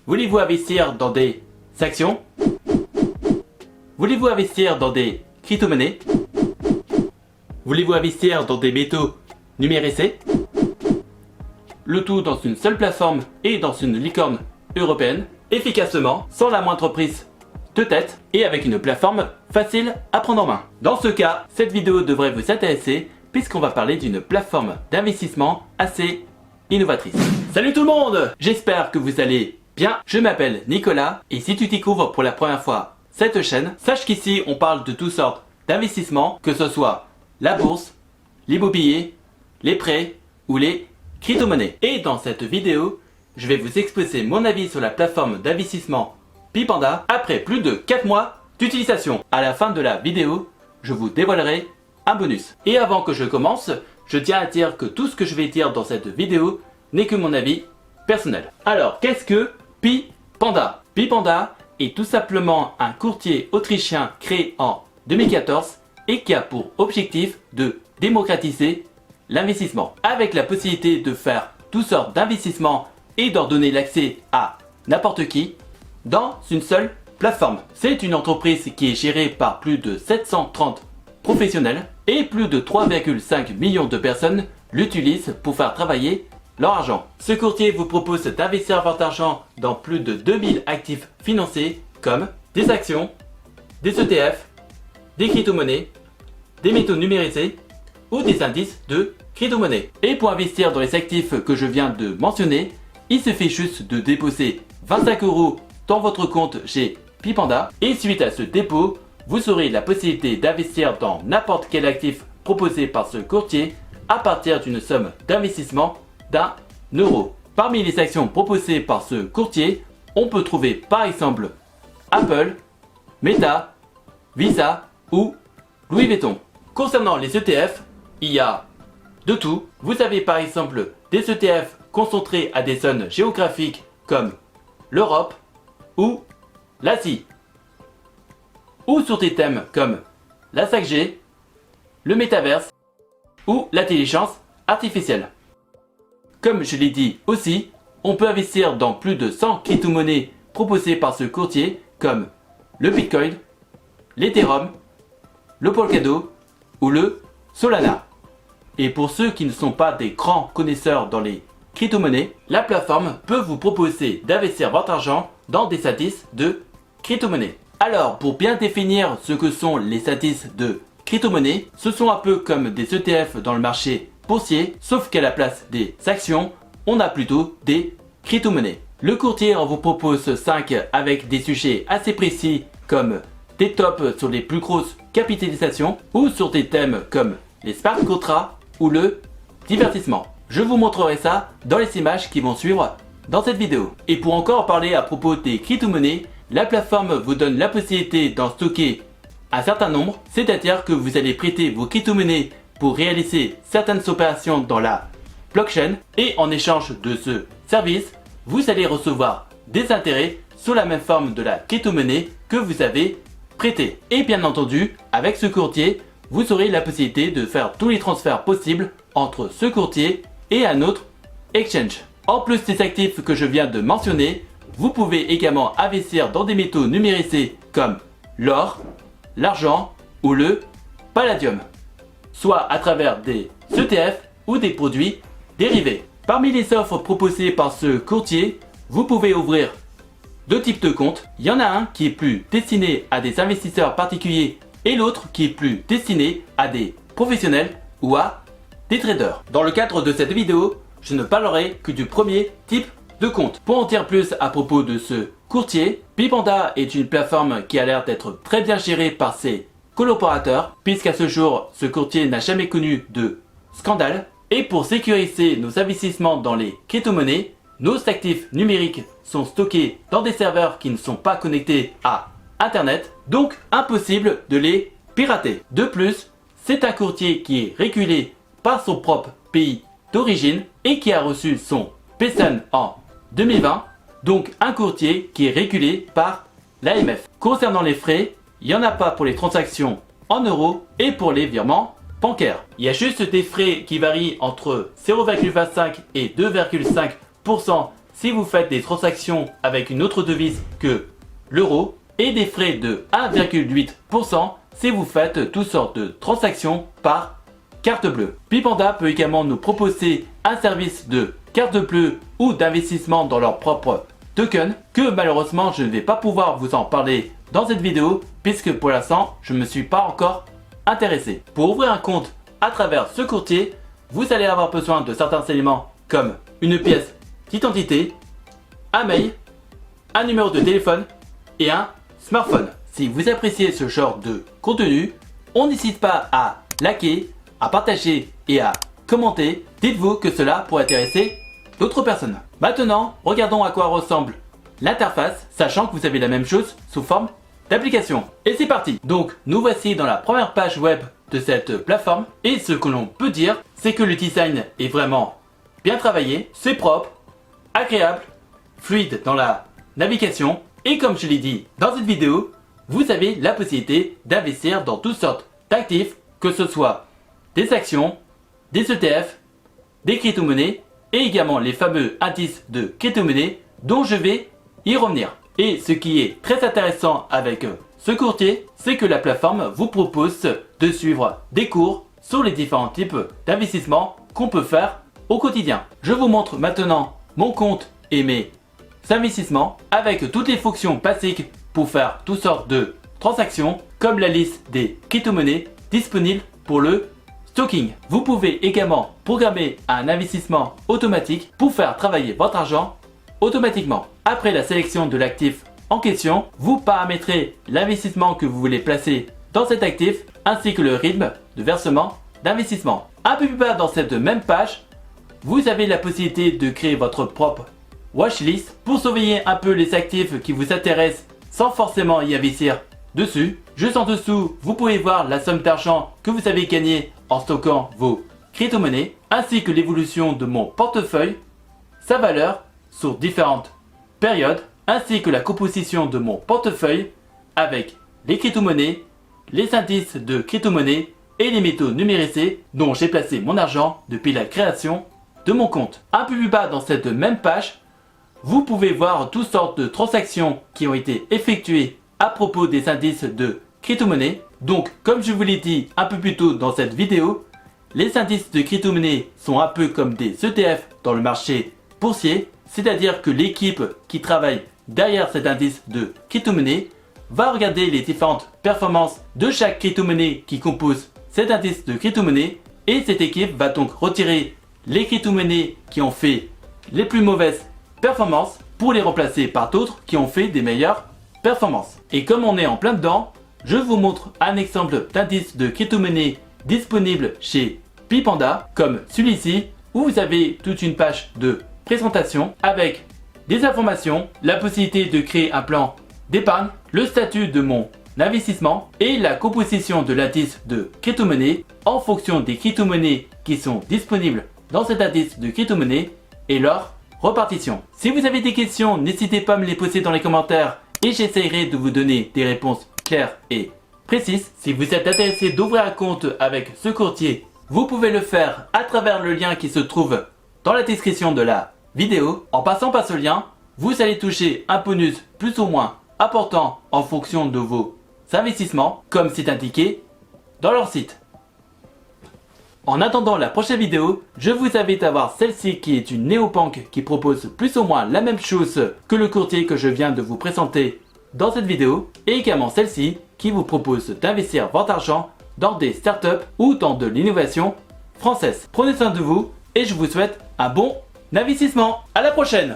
Voulez-vous investir dans des actions? Voulez-vous investir dans des crypto-monnaies? Voulez-vous investir dans des métaux numérisés? Le tout dans une seule plateforme et dans une licorne européenne, efficacement, sans la moindre prise de tête et avec une plateforme facile à prendre en main. Dans ce cas, cette vidéo devrait vous intéresser puisqu'on va parler d'une plateforme d'investissement assez innovatrice. Salut tout le monde! J'espère que vous allez bien. Je m'appelle Nicolas et si tu découvres pour la première fois cette chaîne, sache qu'ici on parle de toutes sortes d'investissements, que ce soit la bourse, l'immobilier, les prêts ou les crypto-monnaies. Et dans cette vidéo, je vais vous exposer mon avis sur la plateforme d'investissement Bipanda après plus de 4 mois d'utilisation. À la fin de la vidéo, je vous dévoilerai un bonus. Et avant que je commence, je tiens à dire que tout ce que je vais dire dans cette vidéo n'est que mon avis personnel. Alors, qu'est-ce que Bipanda? Bipanda est tout simplement un courtier autrichien créé en 2014 et qui a pour objectif de démocratiser l'investissement, avec la possibilité de faire toutes sortes d'investissements et d'en donner l'accès à n'importe qui dans une seule plateforme. C'est une entreprise qui est gérée par plus de 730 professionnels et plus de 3,5 millions de personnes l'utilisent pour faire travailler leur argent. Ce courtier vous propose d'investir votre argent dans plus de 2000 actifs financiers comme des actions, des ETF, des crypto-monnaies, des métaux numérisés ou des indices de crypto-monnaies. Et pour investir dans les actifs que je viens de mentionner, il suffit juste de déposer 25 € dans votre compte chez Bipanda et suite à ce dépôt, vous aurez la possibilité d'investir dans n'importe quel actif proposé par ce courtier à partir d'une somme d'investissement d'1 €. Parmi les actions proposées par ce courtier, on peut trouver par exemple Apple, Meta, Visa ou Louis Vuitton. Concernant les ETF, il y a de tout. Vous avez par exemple des ETF concentrés à des zones géographiques comme l'Europe ou l'Asie, ou sur des thèmes comme la 5G, le métaverse ou l'intelligence artificielle. Comme je l'ai dit aussi, on peut investir dans plus de 100 crypto-monnaies proposées par ce courtier comme le Bitcoin, l'Ethereum, le Polkadot ou le Solana. Et pour ceux qui ne sont pas des grands connaisseurs dans les crypto-monnaies, la plateforme peut vous proposer d'investir votre argent dans des indices de crypto-monnaies. Alors, pour bien définir ce que sont les indices de crypto-monnaies, ce sont un peu comme des ETF dans le marché boursier, sauf qu'à la place des actions, on a plutôt des crypto-monnaies. Le courtier en vous propose 5 avec des sujets assez précis comme des tops sur les plus grosses capitalisations ou sur des thèmes comme les smart contracts ou le divertissement. Je vous montrerai ça dans les images qui vont suivre dans cette vidéo. Et pour encore parler à propos des crypto-monnaies, la plateforme vous donne la possibilité d'en stocker un certain nombre, c'est-à-dire que vous allez prêter vos crypto-monnaies pour réaliser certaines opérations dans la blockchain et en échange de ce service, vous allez recevoir des intérêts sous la même forme de la crypto-monnaie que vous avez prêté. Et bien entendu, avec ce courtier, vous aurez la possibilité de faire tous les transferts possibles entre ce courtier et un autre exchange. En plus des actifs que je viens de mentionner, vous pouvez également investir dans des métaux numérisés comme l'or, l'argent ou le palladium, soit à travers des ETF ou des produits dérivés. Parmi les offres proposées par ce courtier, vous pouvez ouvrir deux types de comptes. Il y en a un qui est plus destiné à des investisseurs particuliers et l'autre qui est plus destiné à des professionnels ou à des traders. Dans le cadre de cette vidéo, je ne parlerai que du premier type de compte. Pour en dire plus à propos de ce courtier, Bipanda est une plateforme qui a l'air d'être très bien gérée par ses collaborateurs, puisqu'à ce jour, ce courtier n'a jamais connu de scandale. Et pour sécuriser nos investissements dans les crypto-monnaies, nos actifs numériques sont stockés dans des serveurs qui ne sont pas connectés à Internet, donc impossible de les pirater. De plus, c'est un courtier qui est régulé par son propre pays d'origine et qui a reçu son PSAN en 2020, donc un courtier qui est régulé par l'AMF. Concernant les frais, il n'y en a pas pour les transactions en euros et pour les virements bancaires. Il y a juste des frais qui varient entre 0,25 et 2,5% si vous faites des transactions avec une autre devise que l'euro et des frais de 1,8% si vous faites toutes sortes de transactions par carte bleue. Bipanda peut également nous proposer un service de carte bleue ou d'investissement dans leur propre token que malheureusement je ne vais pas pouvoir vous en parler dans cette vidéo puisque pour l'instant je ne me suis pas encore intéressé. Pour ouvrir un compte à travers ce courtier, vous allez avoir besoin de certains éléments comme une pièce d'identité, un mail, un numéro de téléphone et un smartphone. Si vous appréciez ce genre de contenu, on n'hésite pas à liker, à partager et à commenter. Dites-vous que cela pourrait intéresser d'autres personnes. Maintenant, regardons à quoi ressemble l'interface, sachant que vous avez la même chose sous forme d'application. Et c'est parti. Donc, nous voici dans la première page web de cette plateforme. Et ce que l'on peut dire, c'est que le design est vraiment bien travaillé, c'est propre, agréable, fluide dans la navigation. Et comme je l'ai dit dans cette vidéo, vous avez la possibilité d'investir dans toutes sortes d'actifs, que ce soit des actions, des ETF, des crypto-monnaies et également les fameux indices de crypto-monnaies dont je vais y revenir. Et ce qui est très intéressant avec ce courtier, c'est que la plateforme vous propose de suivre des cours sur les différents types d'investissements qu'on peut faire au quotidien. Je vous montre maintenant mon compte et mes investissements avec toutes les fonctions basiques pour faire toutes sortes de transactions comme la liste des crypto-monnaies disponibles pour le stocking. Vous pouvez également programmer un investissement automatique pour faire travailler votre argent automatiquement. Après la sélection de l'actif en question, vous paramétrez l'investissement que vous voulez placer dans cet actif ainsi que le rythme de versement d'investissement. Un peu plus bas dans cette même page, vous avez la possibilité de créer votre propre watchlist pour surveiller un peu les actifs qui vous intéressent sans forcément y investir dessus. Juste en dessous, vous pouvez voir la somme d'argent que vous avez gagné en stockant vos crypto-monnaies ainsi que l'évolution de mon portefeuille, sa valeur sur différentes périodes ainsi que la composition de mon portefeuille avec les crypto-monnaies, les indices de crypto-monnaies et les métaux numérisés dont j'ai placé mon argent depuis la création de mon compte. Un peu plus bas dans cette même page, vous pouvez voir toutes sortes de transactions qui ont été effectuées à propos des indices de crypto-monnaies. Donc, comme je vous l'ai dit un peu plus tôt dans cette vidéo, les indices de crypto-monnaies sont un peu comme des ETF dans le marché boursier, c'est-à-dire que l'équipe qui travaille derrière cet indice de crypto-monnaie va regarder les différentes performances de chaque crypto-monnaie qui compose cet indice de crypto-monnaie et cette équipe va donc retirer les crypto-monnaies qui ont fait les plus mauvaises performances pour les remplacer par d'autres qui ont fait des meilleures performances. Et comme on est en plein dedans, je vous montre un exemple d'indice de crypto-monnaie disponible chez Bipanda comme celui-ci où vous avez toute une page de présentation avec des informations, la possibilité de créer un plan d'épargne, le statut de mon investissement et la composition de l'indice de crypto-monnaie en fonction des crypto-monnaies qui sont disponibles dans cet indice de crypto-monnaie et leur repartition. Si vous avez des questions, n'hésitez pas à me les poser dans les commentaires et j'essaierai de vous donner des réponses claires et précises. Si vous êtes intéressé d'ouvrir un compte avec ce courtier, vous pouvez le faire à travers le lien qui se trouve dans la description de la vidéo. En passant par ce lien, vous allez toucher un bonus plus ou moins important en fonction de vos investissements, comme c'est indiqué dans leur site. En attendant la prochaine vidéo, je vous invite à voir celle-ci qui est une néobanque qui propose plus ou moins la même chose que le courtier que je viens de vous présenter dans cette vidéo et également celle-ci qui vous propose d'investir votre argent dans des startups ou dans de l'innovation française. Prenez soin de vous et je vous souhaite un bon investissement. À la prochaine!